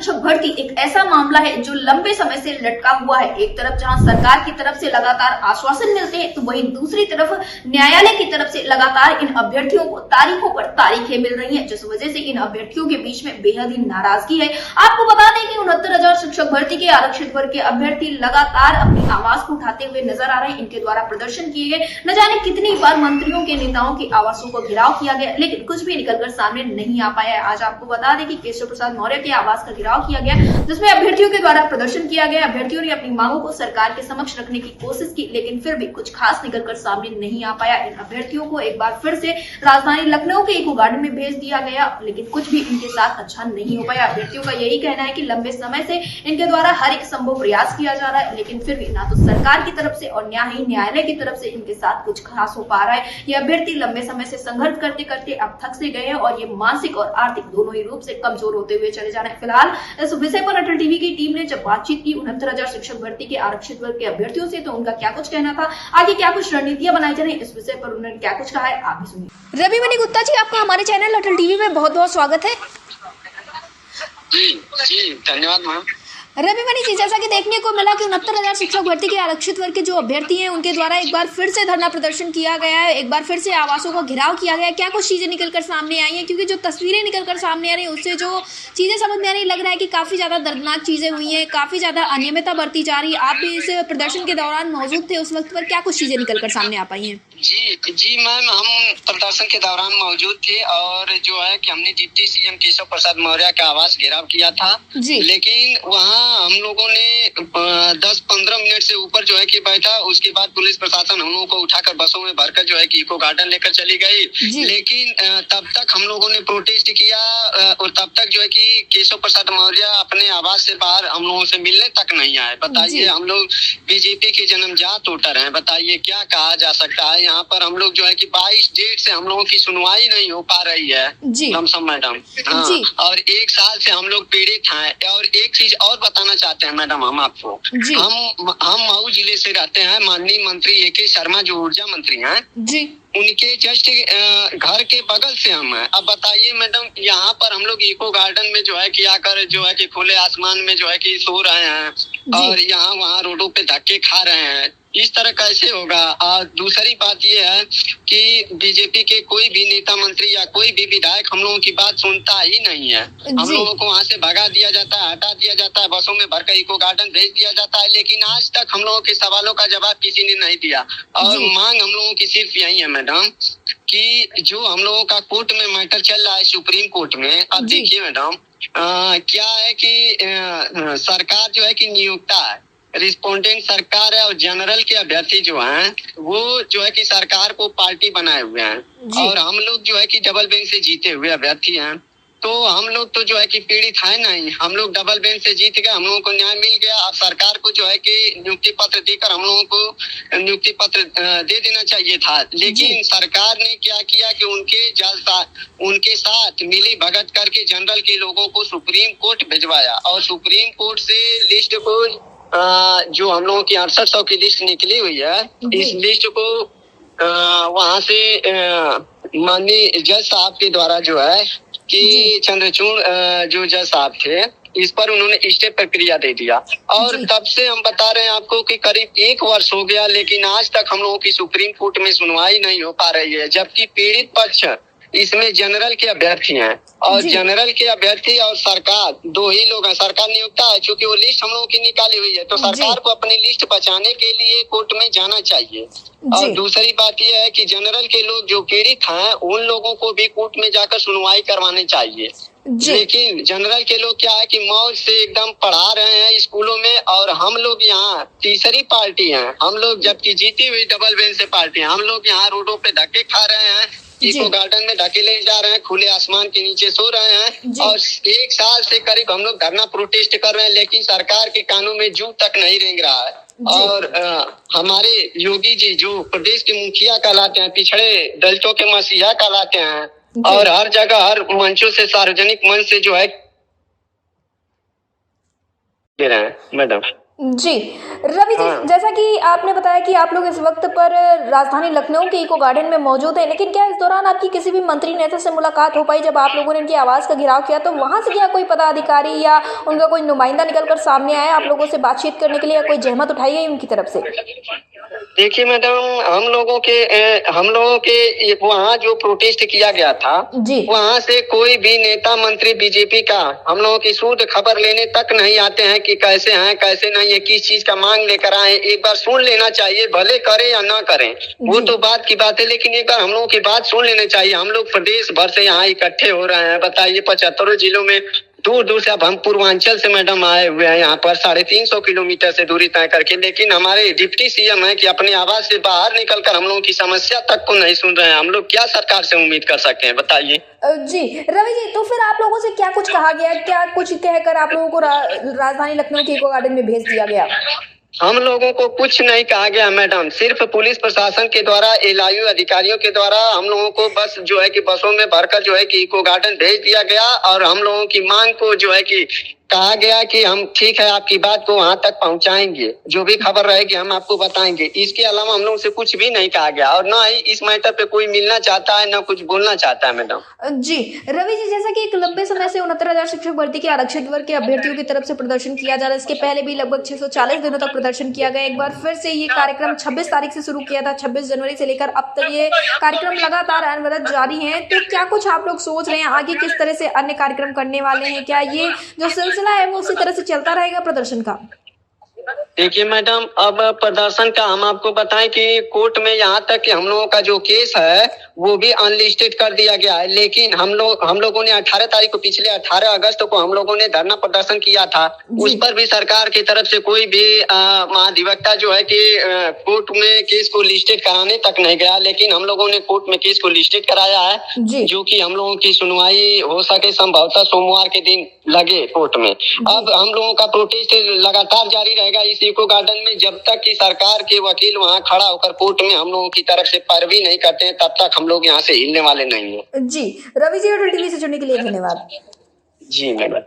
शिक्षक भर्ती एक ऐसा मामला है जो लंबे समय से लटका हुआ है। एक तरफ जहां सरकार की तरफ से लगातार आश्वासन मिलते हैं, तो वहीं दूसरी तरफ न्यायालय की तरफ से लगातार इन अभ्यर्थियों को तारीखों पर तारीखें मिल रही हैं, जिस वजह से इन अभ्यर्थियों के बीच में बेहद ही नाराजगी है। आपको बता दें कि 69,000 शिक्षक भर्ती के आरक्षित वर्ग के अभ्यर्थी लगातार अपनी आवाज को उठाते हुए नजर आ रहे हैं। इनके द्वारा प्रदर्शन किए गए, न जाने कितनी बार मंत्रियों के नेताओं की आवासों को घेराव किया गया, लेकिन कुछ भी निकलकर सामने नहीं आ पाया है। आज आपको बता दें कि केशव प्रसाद मौर्य के आवास का घेराव किया गया, जिसमें अभ्यर्थियों के द्वारा प्रदर्शन किया गया। अभ्यर्थियों ने अपनी मांगों को सरकार के समक्ष रखने की कोशिश की, लेकिन फिर भी कुछ खास निकलकर सामने नहीं आ पाया। इन अभ्यर्थियों को एक बार फिर से राजधानी लखनऊ के इको गार्डन में भेज दिया गया, लेकिन कुछ भी इनके साथ अच्छा नहीं हो पाया। अभ्यर्थियों का यही कहना है कि लंबे समय से इनके द्वारा हर एक संभव प्रयास किया जा रहा है, लेकिन फिर भी ना तो सरकार की तरफ से और ना ही न्यायालय की तरफ से इनके साथ कुछ खास हो पा रहा है। ये अभ्यर्थी लंबे समय से संघर्ष करते करते अब थक से गए हैं और ये मानसिक और आर्थिक दोनों ही रूप से कमजोर होते हुए चले जा रहे हैं। फिलहाल इस विषय पर अटल टीवी की टीम ने जब बातचीत की 69,000 शिक्षक भर्ती के आरक्षित वर्ग के अभ्यर्थियों से, तो उनका क्या कुछ कहना था, आगे क्या कुछ रणनीतियां बनाई जा रही है, इस विषय पर उन्होंने क्या कुछ कहा है, आप भी सुनिए। रविमणि गुप्ता जी, आपका हमारे चैनल अटल टीवी में बहुत बहुत स्वागत है। जी धन्यवाद मैम। रविमणि जी, जैसा कि देखने को मिला कि 69,000 शिक्षक भर्ती के आरक्षित वर्ग के जो अभ्यर्थी हैं, उनके द्वारा एक बार फिर से धरना प्रदर्शन किया गया है, एक बार फिर से आवासों का घेराव किया गया है। क्या कुछ चीजें निकलकर सामने आई हैं? क्योंकि जो तस्वीरें निकलकर सामने आ रही है, उससे जो चीजें समझ में आ रही, लग रहा है कि काफी ज्यादा दर्दनाक चीजें हुई है, काफी ज्यादा अनियमितता बरती जा रही है। आप भी इस प्रदर्शन के दौरान मौजूद थे उस वक्त पर, क्या कुछ चीजें निकलकर सामने आ पाई है? जी मैम, हम प्रदर्शन के दौरान मौजूद थे और जो है कि हमने डिप्टी सीएम केशव प्रसाद मौर्य का आवास घेराव किया था, लेकिन वहाँ हम लोगों ने 10-15 मिनट से ऊपर जो है कि बैठा। उसके बाद पुलिस प्रशासन हम लोगों को उठाकर बसों में भरकर जो है कि इको गार्डन लेकर चली गई, लेकिन तब तक हम लोगों ने प्रोटेस्ट किया और तब तक जो है कि केशव प्रसाद मौर्य अपने आवास से बाहर हम लोगों से मिलने तक नहीं आए। बताइए, हम लोग बीजेपी के जन्मजात वोटर हैं, बताइए क्या कहा जा सकता है। यहाँ पर हम लोग जो है कि 22 डेट से हम लोगों की सुनवाई नहीं हो पा रही है लमसम मैडम। हाँ, और 1 साल से हम लोग पीड़ित हैं। और एक चीज और बताना चाहते हैं मैडम हम आपको, हम मऊ जिले से रहते हैं। माननीय मंत्री AK शर्मा जो ऊर्जा मंत्री हैं, उनके जस्ट घर के बगल से हम हैं। अब बताइए मैडम, यहाँ पर हम लोग इको गार्डन में जो है कि आकर जो है कि खुले आसमान में जो है कि सो रहे हैं और यहाँ वहाँ रोडों पे धक्के खा रहे हैं। इस तरह कैसे होगा? और दूसरी बात ये है कि बीजेपी के कोई भी नेता मंत्री या कोई भी विधायक हम लोगों की बात सुनता ही नहीं है। हम लोगों को वहाँ से भगा दिया जाता है, हटा दिया जाता है, बसों में भरकर इको गार्डन भेज दिया जाता है, लेकिन आज तक हम लोगों के सवालों का जवाब किसी ने नहीं दिया। और मांग हम लोगों की सिर्फ यही है मैडम कि जो हम लोगों का कोर्ट में मैटर चल रहा है, सुप्रीम कोर्ट में, अब देखिए मैडम, क्या है कि सरकार जो है कि नियोक्ता है, रिस्पोंडेंट सरकार है, और जनरल के अभ्यर्थी जो हैं वो जो है कि सरकार को पार्टी बनाए हुए हैं। और हम लोग जो है कि डबल बेंच से जीते हुए अभ्यर्थी हैं, तो हम लोग तो जो है कि पीड़ित है नहीं। हम लोग डबल बेंच से जीत गए, हम लोगों को न्याय मिल गया। अब सरकार को जो है कि नियुक्ति पत्र देकर हम लोगों को नियुक्ति पत्र दे देना चाहिए था, लेकिन सरकार ने क्या किया कि उनके साथ मिली भगत करके जनरल के लोगों को सुप्रीम कोर्ट भिजवाया और सुप्रीम कोर्ट से लिस्ट को जो हम लोगों की 6800 की लिस्ट निकली हुई है, इस लिस्ट को वहां से माननीय जज साहब के द्वारा जो है कि चंद्रचूड़ जो जज साहब थे, इस पर उन्होंने स्टे प्रक्रिया दे दिया। और तब से हम बता रहे हैं आपको कि करीब 1 वर्ष हो गया, लेकिन आज तक हम लोगों की सुप्रीम कोर्ट में सुनवाई नहीं हो पा रही है। जबकि पीड़ित पक्ष इसमें जनरल के अभ्यर्थी हैं और जनरल के अभ्यर्थी और सरकार दो ही लोग हैं। सरकार नियुक्ता है, चूंकि वो लिस्ट हम लोगों की निकाली हुई है, तो सरकार को अपनी लिस्ट बचाने के लिए कोर्ट में जाना चाहिए। और दूसरी बात यह है कि जनरल के लोग जो पीड़ित हैं, उन लोगों को भी कोर्ट में जाकर सुनवाई करवानी चाहिए। लेकिन जनरल के लोग क्या है कि मौज से एकदम पढ़ा रहे हैं स्कूलों में, और हम लोग यहाँ तीसरी पार्टी हैं। हम लोग जबकि जीती हुई डबल बेंच से पार्टी हैं, हम लोग यहाँ रोडों पे धक्के खा रहे हैं, इको गार्डन में धकेले जा रहे हैं, खुले आसमान के नीचे सो रहे हैं। और 1 साल से करीब हम लोग धरना प्रोटेस्ट कर रहे हैं, लेकिन सरकार के कानों में जू तक नहीं रेंग रहा है। और हमारे योगी जी जो प्रदेश के मुखिया कहलाते हैं, पिछड़े दलितों के मसीहा कहलाते हैं, और हर जगह हर मंचों से, सार्वजनिक मंच से जो है दे रहे हैं मैडम। जी रवि जी, हाँ। जैसा कि आपने बताया कि आप लोग इस वक्त पर राजधानी लखनऊ के इको गार्डन में मौजूद हैं, लेकिन क्या इस दौरान आपकी किसी भी मंत्री नेता से मुलाकात हो पाई? जब आप लोगों ने इनकी आवास का घेराव किया तो वहां से क्या कोई पदाधिकारी या उनका कोई नुमाइंदा निकलकर सामने आया आप लोगों से बातचीत करने के लिए, या कोई जहमत उठाई गई उनकी तरफ से? देखिए मैडम, हम लोगों के वहाँ जो प्रोटेस्ट किया गया था, जी। वहाँ से कोई भी नेता मंत्री बीजेपी का हम लोगों की शुद्ध खबर लेने तक नहीं आते हैं कि कैसे हैं कैसे नहीं है, किस चीज का मांग लेकर आए। एक बार सुन लेना चाहिए, भले करें या ना करें वो तो बात की बात है, लेकिन एक बार हम लोगों की बात सुन लेनी चाहिए। हम लोग प्रदेश भर से यहाँ इकट्ठे हो रहे हैं, बताइए 75 जिलों में, दूर दूर से। अब हम पूर्वांचल से मैडम आए हुए हैं यहाँ पर 350 किलोमीटर से दूरी तय करके, लेकिन हमारे डिप्टी सीएम है कि अपने आवाज से बाहर निकलकर हम लोगों की समस्या तक को नहीं सुन रहे हैं। हम लोग क्या सरकार से उम्मीद कर सकते हैं, बताइए। जी रवि जी, तो फिर आप लोगों से क्या कुछ कहा गया, क्या कुछ कहकर आप लोगों को राजधानी लखनऊ के इको गार्डन में भेज दिया गया? हम लोगों को कुछ नहीं कहा गया मैडम, सिर्फ पुलिस प्रशासन के द्वारा, एलआईयू अधिकारियों के द्वारा हम लोगों को बस जो है कि बसों में भरकर जो है कि इको गार्डन भेज दिया गया, और हम लोगों की मांग को जो है कि कहा गया कि हम ठीक है आपकी बात को वहां तक पहुंचाएंगे, जो भी खबर रहेगी हम आपको बताएंगे। इसके अलावा हम लोगों से कुछ भी नहीं कहा गया, और ना ही इस मैटर पे कोई मिलना चाहता है, ना कुछ बोलना चाहता है मैडम। जी रवि जी, जैसा कि एक लंबे समय से 69,000 शिक्षक भर्ती के आरक्षित वर्ग के अभ्यर्थियों की तरफ से प्रदर्शन किया जा रहा है। इसके पहले भी लगभग 640 दिनों तक प्रदर्शन किया गया। एक बार फिर से ये कार्यक्रम 26 तारीख से शुरू किया था, 26 जनवरी से लेकर अब तक ये कार्यक्रम लगातार अनवरत जारी है। तो क्या कुछ आप लोग सोच रहे हैं आगे किस तरह से अन्य कार्यक्रम करने वाले हैं? क्या ये जो सिलसिला है वो उसी तरह से चलता रहेगा प्रदर्शन का? देखिए मैडम, अब प्रदर्शन का हम आपको बताएं कि कोर्ट में यहाँ तक कि हम लोगों का जो केस है वो भी अनलिस्टेड कर दिया गया है, लेकिन हम लोगों ने 18 तारीख को, पिछले 18 अगस्त को हम लोगों ने धरना प्रदर्शन किया था। उस पर भी सरकार की तरफ से कोई भी महाधिवक्ता जो है कि कोर्ट में केस को लिस्टेड कराने तक नहीं गया, लेकिन हम लोगों ने कोर्ट में केस को लिस्टेड कराया है, जो कि हम लोगों की सुनवाई हो सके संभवतः सोमवार के दिन लगे कोर्ट में। अब हम लोगों का प्रोटेस्ट लगातार जारी रहेगा इस इको गार्डन में, जब तक कि सरकार के वकील वहां खड़ा होकर कोर्ट में हम लोगों की तरफ से पैरवी नहीं करते हैं, तब तक हम लोग यहाँ से हिलने वाले नहीं हैं। जी रवि जी, अटल टीवी से जुड़ने के लिए धन्यवाद। जी मैडम।